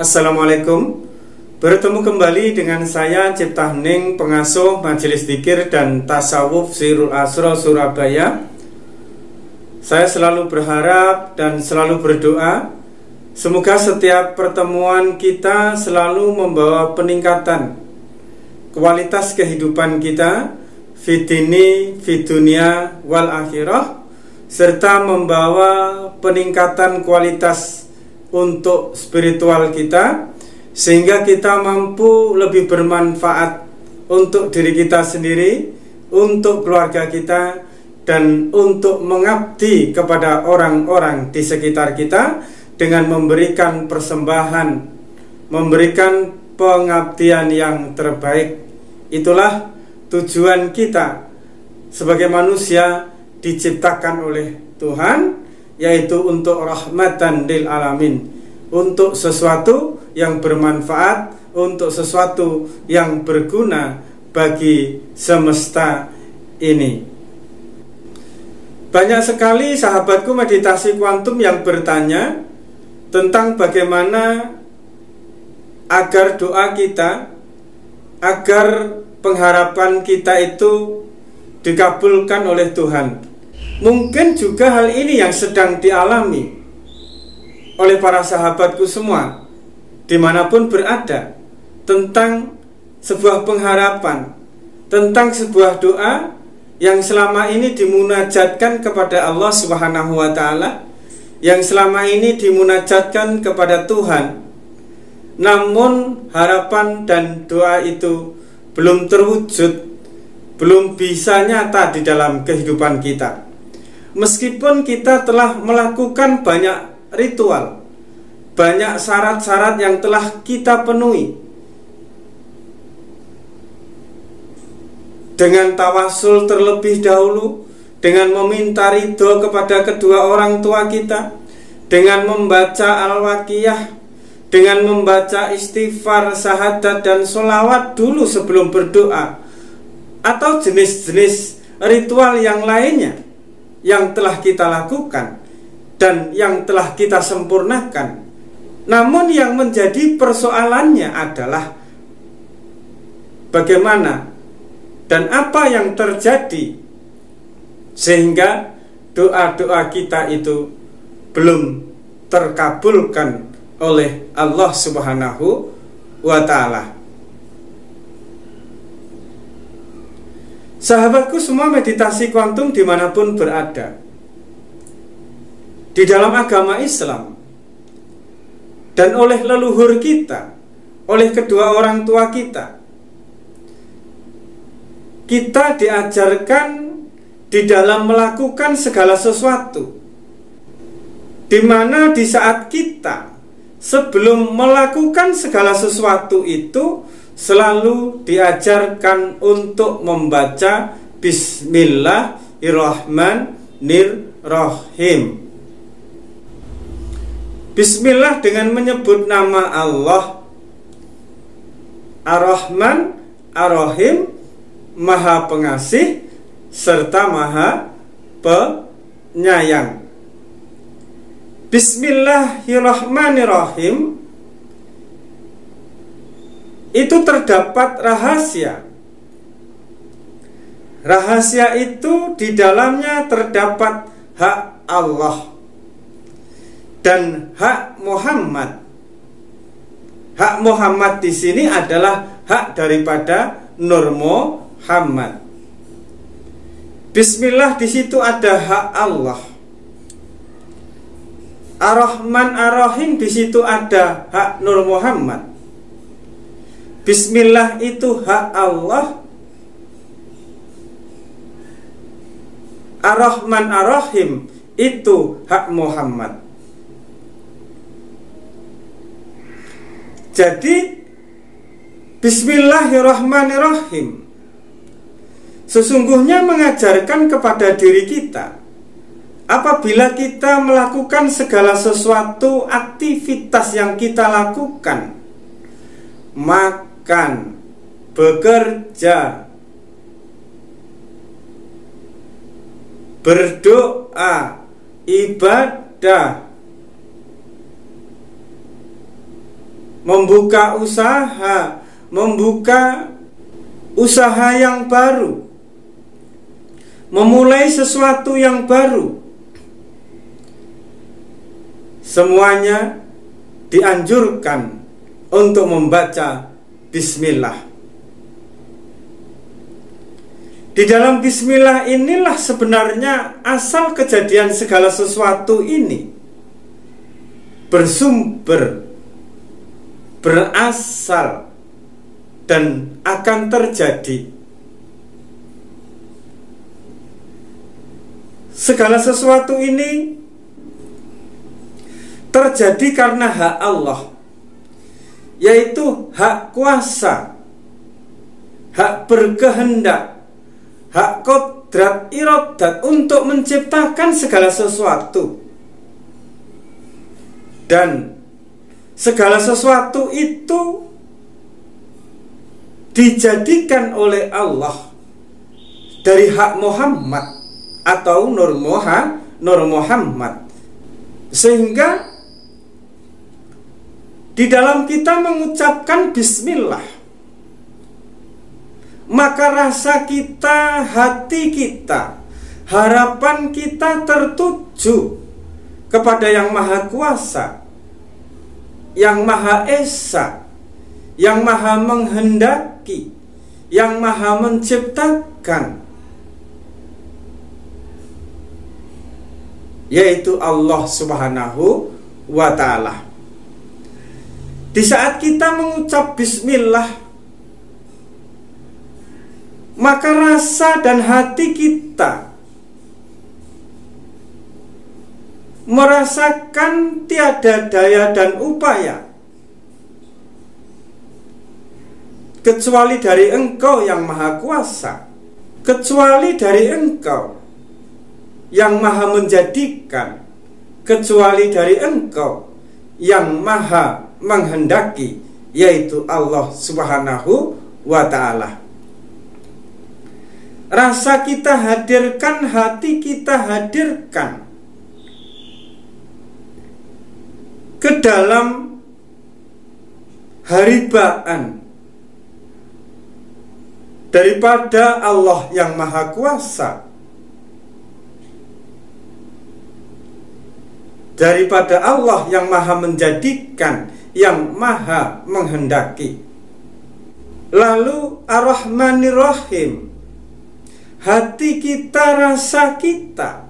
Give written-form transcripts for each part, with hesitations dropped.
Assalamualaikum. Bertemu kembali dengan saya Cipta Hening, pengasuh Majelis Dzikir dan Tasawuf Sirul Asro Surabaya. Saya selalu berharap dan selalu berdoa semoga setiap pertemuan kita selalu membawa peningkatan kualitas kehidupan kita fitini, fidunia, wal akhirah, serta membawa peningkatan kualitas untuk spiritual kita, sehingga kita mampu lebih bermanfaat untuk diri kita sendiri, untuk keluarga kita, dan untuk mengabdi kepada orang-orang di sekitar kita dengan memberikan persembahan, memberikan pengabdian yang terbaik. Itulah tujuan kita sebagai manusia diciptakan oleh Tuhan, yaitu untuk rahmatan lil alamin, untuk sesuatu yang bermanfaat, untuk sesuatu yang berguna bagi semesta ini. Banyak sekali sahabatku meditasi kuantum yang bertanya tentang bagaimana agar doa kita, agar pengharapan kita itu dikabulkan oleh Tuhan. Mungkin juga hal ini yang sedang dialami oleh para sahabatku semua dimanapun berada, tentang sebuah pengharapan, tentang sebuah doa yang selama ini dimunajatkan kepada Allah Subhanahu wa Ta'ala, yang selama ini dimunajatkan kepada Tuhan. Namun harapan dan doa itu belum terwujud, belum bisa nyata di dalam kehidupan kita. Meskipun kita telah melakukan banyak ritual, banyak syarat-syarat yang telah kita penuhi, dengan tawasul terlebih dahulu, dengan meminta ridho kepada kedua orang tua kita, dengan membaca al-waqiyah, dengan membaca istighfar, syahadat, dan sholawat dulu sebelum berdoa, atau jenis-jenis ritual yang lainnya yang telah kita lakukan dan yang telah kita sempurnakan. Namun yang menjadi persoalannya adalah bagaimana dan apa yang terjadi sehingga doa-doa kita itu belum terkabulkan oleh Allah Subhanahu wa Ta'ala. Sahabatku semua, meditasi kuantum dimanapun berada, di dalam agama Islam dan oleh leluhur kita, oleh kedua orang tua kita, kita diajarkan di dalam melakukan segala sesuatu, di mana di saat kita sebelum melakukan segala sesuatu itu selalu diajarkan untuk membaca Bismillahirrahmanirrahim. Bismillah dengan menyebut nama Allah, Ar-Rahman, Ar-Rahim, Maha Pengasih serta Maha Penyayang. Bismillahirrahmanirrahim itu terdapat rahasia. Rahasia itu di dalamnya terdapat hak Allah dan hak Muhammad. Hak Muhammad di sini adalah hak daripada Nur Muhammad. Bismillah di situ ada hak Allah. Ar-Rahman Ar-Rahim di situ ada hak Nur Muhammad. Bismillah itu hak Allah, Ar-Rahman Ar-Rahim itu hak Muhammad. Jadi Bismillahirrahmanirrahim sesungguhnya mengajarkan kepada diri kita, apabila kita melakukan segala sesuatu aktivitas yang kita lakukan, makan, bekerja, berdoa, ibadah, membuka usaha yang baru, memulai sesuatu yang baru, semuanya dianjurkan untuk membaca bismillah. Di dalam bismillah inilah sebenarnya asal kejadian segala sesuatu ini bersumber, berasal, dan akan terjadi. Segala sesuatu ini terjadi karena hak Allah, yaitu hak kuasa, hak berkehendak, hak kodrat iradat untuk menciptakan segala sesuatu. Dan segala sesuatu itu dijadikan oleh Allah dari hak Muhammad atau Nur Muhammad. Sehingga di dalam kita mengucapkan bismillah, maka rasa kita, hati kita, harapan kita tertuju kepada Yang Maha Kuasa, Yang Maha Esa, Yang Maha Menghendaki, Yang Maha Menciptakan, yaitu Allah Subhanahu wa Ta'ala. Di saat kita mengucap bismillah, maka rasa dan hati kita merasakan tiada daya dan upaya kecuali dari Engkau Yang Maha Kuasa, kecuali dari Engkau Yang Maha Menjadikan, kecuali dari Engkau Yang Maha Menghendaki, yaitu Allah Subhanahu wa Ta'ala. Rasa kita hadirkan, hati kita hadirkan ke dalam haribaan daripada Allah Yang Maha Kuasa, daripada Allah Yang Maha Menjadikan, Yang Maha Menghendaki. Lalu Ar-Rahmanir Rahim, hati kita, rasa kita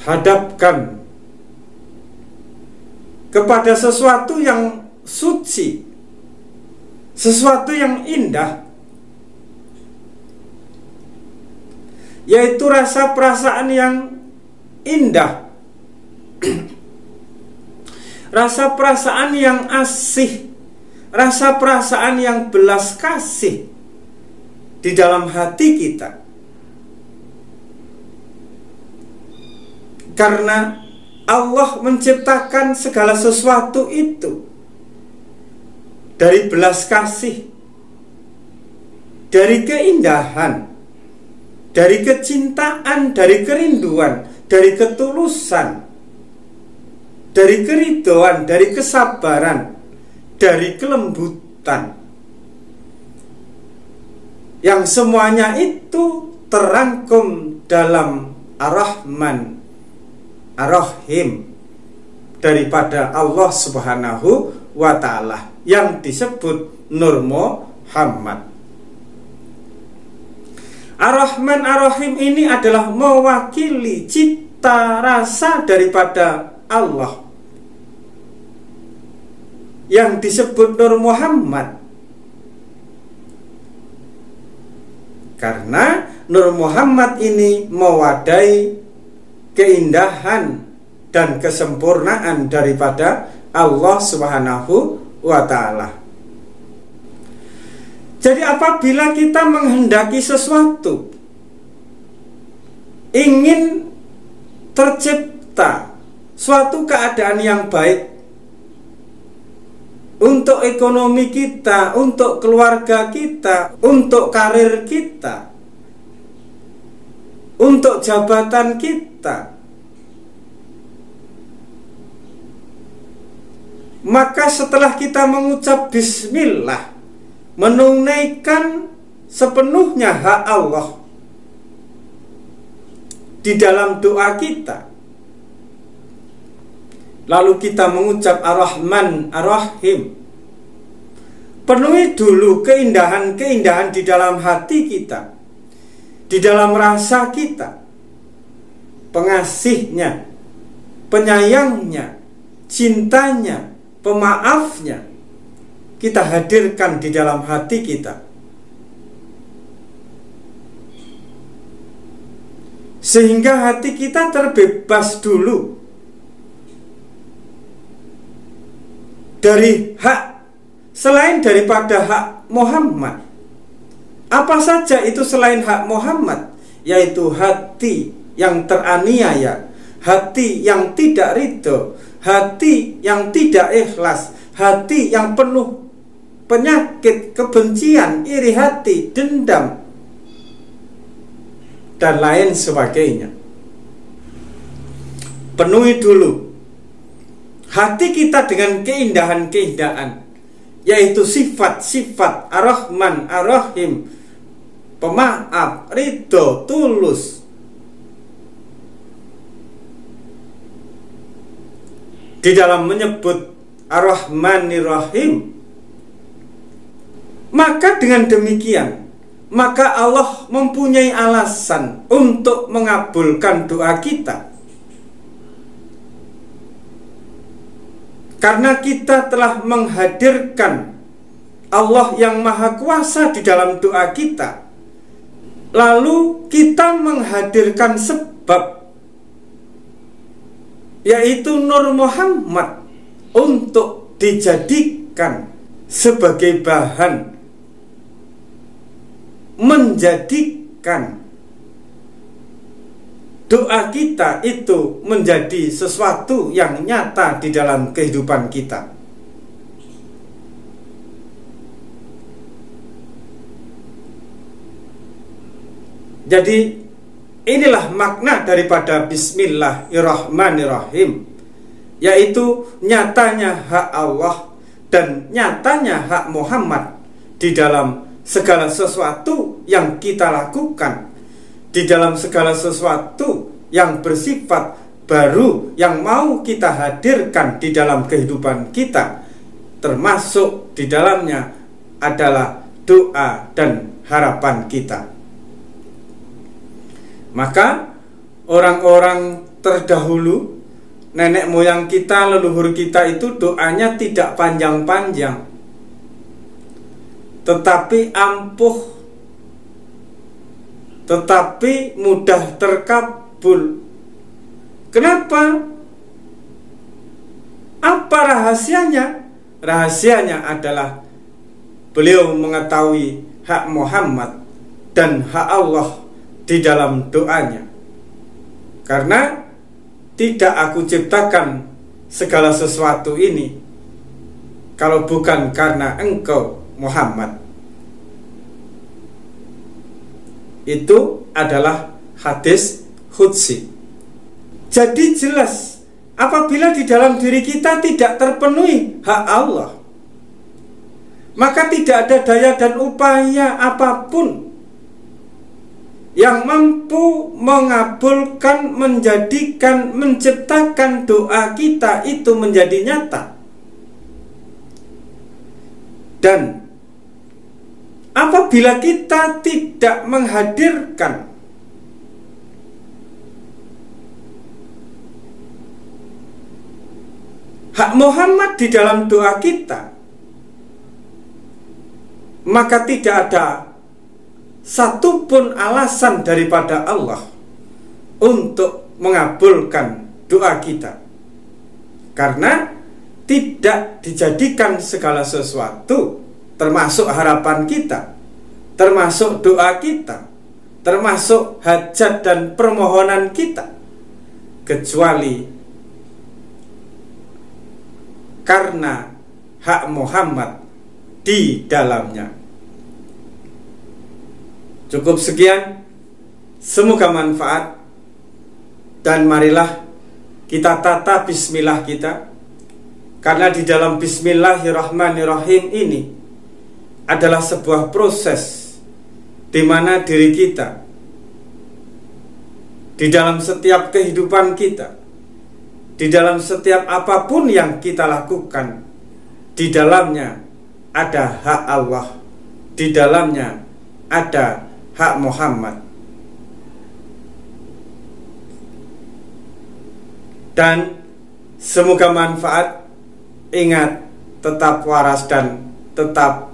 hadapkan kepada sesuatu yang suci, sesuatu yang indah, yaitu rasa perasaan yang indah, rasa perasaan yang asih, rasa perasaan yang belas kasih di dalam hati kita. Karena Allah menciptakan segala sesuatu itu dari belas kasih, dari keindahan, dari kecintaan, dari kerinduan, dari ketulusan, dari keridhaan, dari kesabaran, dari kelembutan, yang semuanya itu terangkum dalam Ar-Rahman Ar-Rahim daripada Allah Subhanahu wa Ta'ala, yang disebut Nur Muhammad. Ar-Rahman Ar-Rahim ini adalah mewakili cita rasa daripada Allah yang disebut Nur Muhammad. Karena Nur Muhammad ini mewadai keindahan dan kesempurnaan daripada Allah Subhanahu wa Ta'ala. Jadi apabila kita menghendaki sesuatu, ingin tercipta suatu keadaan yang baik untuk ekonomi kita, untuk keluarga kita, untuk karir kita, untuk jabatan kita, Maka setelah kita mengucap bismillah, menunaikan sepenuhnya hak Allah di dalam doa kita, lalu kita mengucap Ar-Rahman Ar-Rahim, penuhi dulu keindahan-keindahan di dalam hati kita, di dalam rasa kita, pengasihnya, penyayangnya, cintanya, pemaafnya, kita hadirkan di dalam hati kita, sehingga hati kita terbebas dulu dari hak selain daripada hak Muhammad. Apa saja itu selain hak Muhammad? Yaitu hati yang teraniaya, hati yang tidak ridho, hati yang tidak ikhlas, hati yang penuh penyakit, kebencian, iri hati, dendam, dan lain sebagainya. Penuhi dulu hati kita dengan keindahan-keindahan, yaitu sifat-sifat Ar-Rahman Ar-Rahim, pemaaf, ridho, tulus. Di dalam menyebut Ar-Rahmanir-Rahim, maka dengan demikian, maka Allah mempunyai alasan untuk mengabulkan doa kita, karena kita telah menghadirkan Allah yang Maha Kuasa di dalam doa kita. Lalu kita menghadirkan sebab, yaitu Nur Muhammad, untuk dijadikan sebagai bahan, menjadikan doa kita itu menjadi sesuatu yang nyata di dalam kehidupan kita. Jadi inilah makna daripada Bismillahirrahmanirrahim, yaitu nyatanya hak Allah dan nyatanya hak Muhammad di dalam segala sesuatu yang kita lakukan, di dalam segala sesuatu yang bersifat baru yang mau kita hadirkan di dalam kehidupan kita, termasuk di dalamnya adalah doa dan harapan kita. Maka orang-orang terdahulu, nenek moyang kita, leluhur kita itu doanya tidak panjang-panjang, tetapi ampuh, tetapi mudah terkabul. Kenapa? Apa rahasianya? Rahasianya adalah beliau mengetahui hak Muhammad dan hak Allah di dalam doanya. Karena tidak aku ciptakan segala sesuatu ini kalau bukan karena engkau Muhammad. Itu adalah hadis qudsi. Jadi jelas, apabila di dalam diri kita tidak terpenuhi hak Allah, maka tidak ada daya dan upaya apapun yang mampu mengabulkan, menjadikan, menciptakan doa kita itu menjadi nyata. Dan apabila kita tidak menghadirkan hak Muhammad di dalam doa kita, maka tidak ada satupun alasan daripada Allah untuk mengabulkan doa kita, karena tidak dijadikan segala sesuatu, termasuk harapan kita, termasuk doa kita, termasuk hajat dan permohonan kita, kecuali karena hak Muhammad di dalamnya. Cukup sekian, semoga manfaat, dan marilah kita tata bismillah kita. Karena di dalam Bismillahirrahmanirrahim ini adalah sebuah proses di mana diri kita, di dalam setiap kehidupan kita, di dalam setiap apapun yang kita lakukan, di dalamnya ada hak Allah, di dalamnya ada hak Muhammad. Dan semoga manfaat. Ingat, tetap waras dan tetap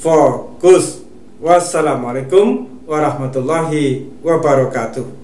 fokus. Wassalamualaikum warahmatullahi wabarakatuh.